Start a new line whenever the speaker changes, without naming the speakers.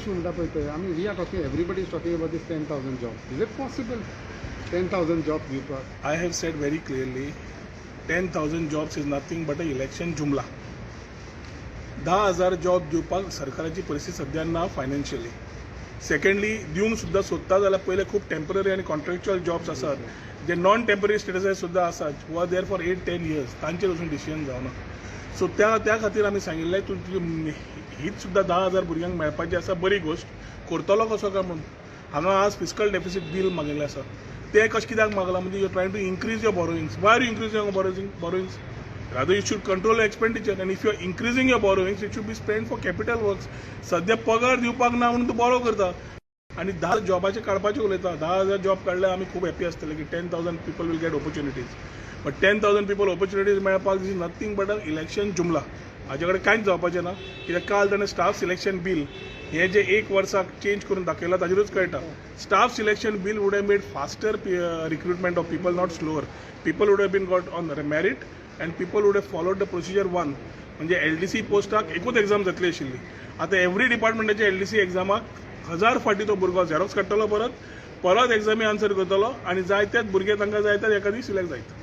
म्हणटा पळय ते आमी we are talking everybody is talking about this 10,000 jobs. Is it possible 10,000 jobs दिवपाक?
I have said very clearly 10,000 jobs is nothing but a election जुमला. 10,000 job दिवपाक सरकाराची परिस्थिती सध्या ना फायनान्शियली. सेकंडली दिवंक सुद्दां सोदता जाल्यार पयले खूब टेम्पररी आनी कॉन्ट्रॅक्च्युअल जॉब्स आसात जे नॉन टेम्पररी स्टेटसाचे सुद्दां आसात वा देर फॉर 8-10 years तांचेर वचून डिसिजन जावना. सो त्या खातीर आमी सांगिल्लें हीच सुद्दां 10,000 भुरग्यांक मेळपाची आसा बरी गोश्ट. करतलो कसो काय म्हणून हांगा आज फिस्कल डेफिसीट बील मागिल्लें आसा. ते कशें कित्याक मागला म्हणजे you trying to increase your borrowings. Why are you increasing your borrowings? Rather you should control your expenditure, and if you are increasing your borrowings, it should be spent for capital works. सध्या पगार दिवपाक ना म्हणून तूं borrow करता आनी 10 जॉबाचे काडपाचे उलयता. 10,000 जॉब काडल्यार आमी खूब हॅपी आसतले की 10,000 people will get opportunities. But 10,000 people opportunities मेळपाक this is nothing but a election जुमला. हाजे कडेन कांयच जावपाचें ना. कित्याक काल ताणें स्टाफ सिलेक्शन बील हे जे 1 वर्साक चेंज करून दाखयला ताजेरूच कळटा. Staff selection bill would have made faster recruitment of people, not slower. People would have been got on merit and people would have followed the procedure one. म्हणजे LDC पोस्टाक एकूच exam जातली आशिल्ली. आतां एवरी डिपार्टमेंटाच्या LDC एक्झामाक 1000 फावटी तो भुरगो Xerox काडटलो परत एक्झामी आन्सर करतलो आनी जाय तेच भुरगे तांकां जाय त्या एका दीस सिलेक्ट जायत.